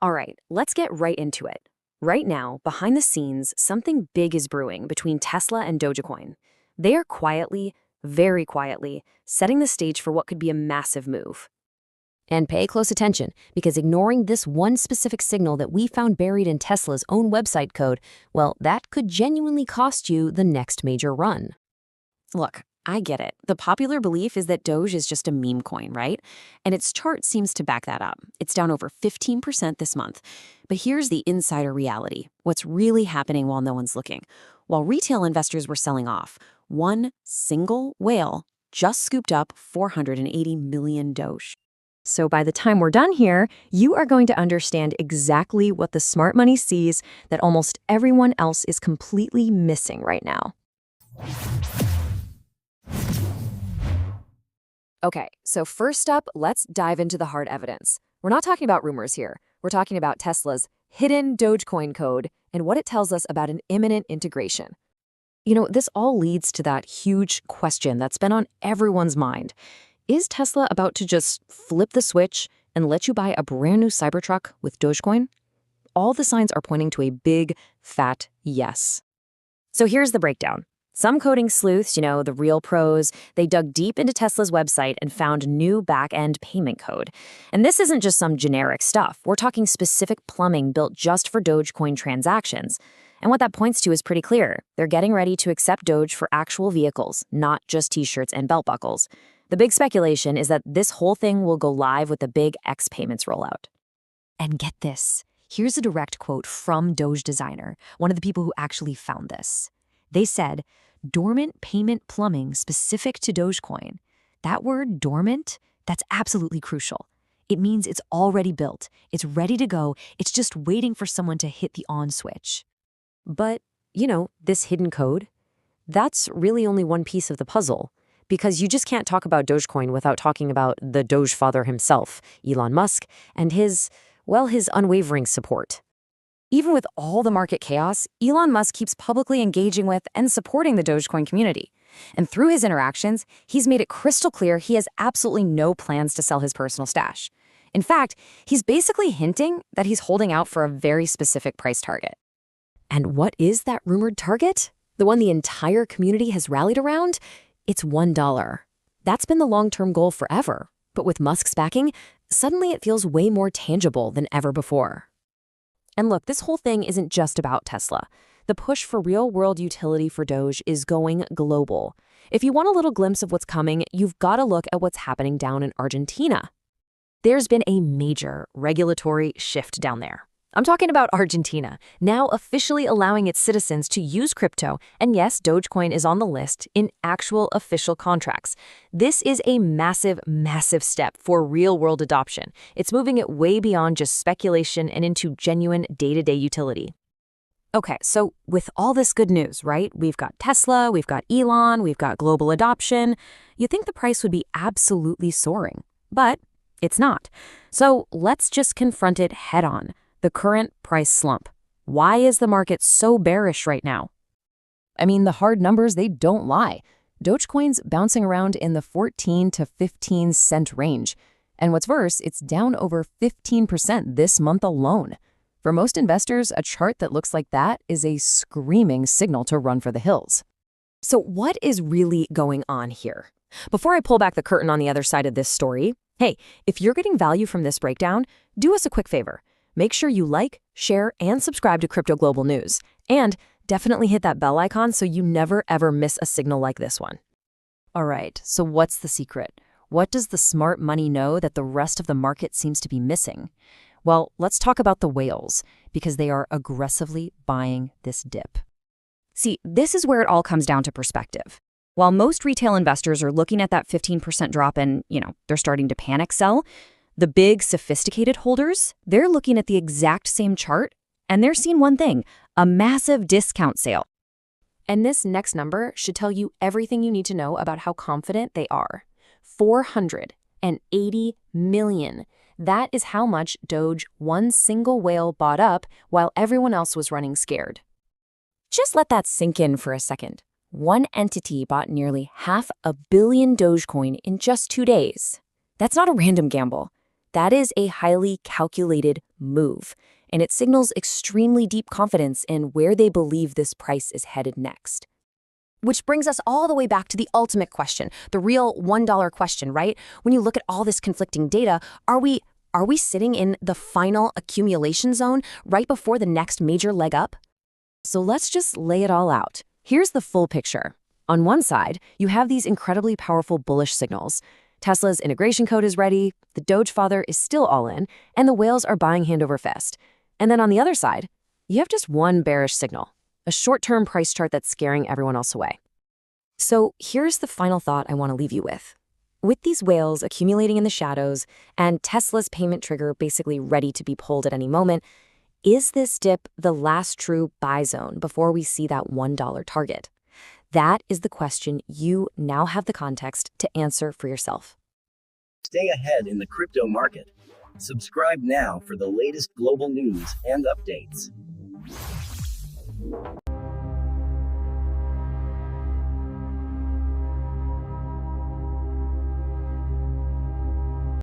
All right, let's get right into it. Right now, behind the scenes, something big is brewing between Tesla and Dogecoin. They are quietly, very quietly, setting the stage for what could be a massive move. And pay close attention, because ignoring this one specific signal that we found buried in Tesla's own website code, well, that could genuinely cost you the next major run. Look, I get it. The popular belief is that Doge is just a meme coin, right? And its chart seems to back that up. It's down over 15% this month. But here's the insider reality. What's really happening while no one's looking? While retail investors were selling off, one single whale just scooped up 480 million Doge. So by the time we're done here, you are going to understand exactly what the smart money sees that almost everyone else is completely missing right now. Okay, so first up, let's dive into the hard evidence. We're not talking about rumors here. We're talking about Tesla's hidden Dogecoin code and what it tells us about an imminent integration. You know, this all leads to that huge question that's been on everyone's mind. Is Tesla about to just flip the switch and let you buy a brand new Cybertruck with Dogecoin? All the signs are pointing to a big, fat yes. So here's the breakdown. Some coding sleuths, the real pros, they dug deep into Tesla's website and found new back-end payment code. And this isn't just some generic stuff. We're talking specific plumbing built just for Dogecoin transactions. And what that points to is pretty clear. They're getting ready to accept Doge for actual vehicles, not just t-shirts and belt buckles. The big speculation is that this whole thing will go live with the big X payments rollout. And get this. Here's a direct quote from Doge Designer, one of the people who actually found this. They said, "Dormant payment plumbing specific to Dogecoin." That word dormant, that's absolutely crucial. It means it's already built, it's ready to go, it's just waiting for someone to hit the on switch. But, this hidden code, that's really only one piece of the puzzle, because you just can't talk about Dogecoin without talking about the Doge father himself, Elon Musk, and his unwavering support. Even with all the market chaos, Elon Musk keeps publicly engaging with and supporting the Dogecoin community. And through his interactions, he's made it crystal clear he has absolutely no plans to sell his personal stash. In fact, he's basically hinting that he's holding out for a very specific price target. And what is that rumored target? The one the entire community has rallied around? It's $1. That's been the long-term goal forever. But with Musk's backing, suddenly it feels way more tangible than ever before. And look, this whole thing isn't just about Tesla. The push for real-world utility for Doge is going global. If you want a little glimpse of what's coming, you've got to look at what's happening down in Argentina. There's been a major regulatory shift down there. I'm talking about Argentina, now officially allowing its citizens to use crypto, and yes, Dogecoin is on the list, in actual official contracts. This is a massive, massive step for real-world adoption. It's moving it way beyond just speculation and into genuine day-to-day utility. Okay, so with all this good news, right? We've got Tesla, we've got Elon, we've got global adoption. You'd think the price would be absolutely soaring, but it's not. So let's just confront it head-on. The current price slump. Why is the market so bearish right now? I mean, the hard numbers, they don't lie. Dogecoin's bouncing around in the 14 to 15 cent range. And what's worse, it's down over 15% this month alone. For most investors, a chart that looks like that is a screaming signal to run for the hills. So what is really going on here? Before I pull back the curtain on the other side of this story, hey, if you're getting value from this breakdown, do us a quick favor. Make sure you like, share, and subscribe to Crypto Global News. And definitely hit that bell icon so you never ever miss a signal like this one. All right, so what's the secret? What does the smart money know that the rest of the market seems to be missing? Well, let's talk about the whales, because they are aggressively buying this dip. See, this is where it all comes down to perspective. While most retail investors are looking at that 15% drop and, they're starting to panic sell, the big, sophisticated holders, they're looking at the exact same chart, and they're seeing one thing, a massive discount sale. And this next number should tell you everything you need to know about how confident they are. 480 million. That is how much Doge one single whale bought up while everyone else was running scared. Just let that sink in for a second. One entity bought nearly 500 million Dogecoin in just 2 days. That's not a random gamble. That is a highly calculated move, and it signals extremely deep confidence in where they believe this price is headed next. Which brings us all the way back to the ultimate question, the real $1 question, right? When you look at all this conflicting data, are we sitting in the final accumulation zone right before the next major leg up? So let's just lay it all out. Here's the full picture. On one side, you have these incredibly powerful bullish signals. Tesla's integration code is ready, the Doge father is still all in, and the whales are buying hand over fist. And then on the other side, you have just one bearish signal, a short-term price chart that's scaring everyone else away. So here's the final thought I want to leave you with. With these whales accumulating in the shadows and Tesla's payment trigger basically ready to be pulled at any moment, is this dip the last true buy zone before we see that $1 target? That is the question you now have the context to answer for yourself. Stay ahead in the crypto market. Subscribe now for the latest global news and updates.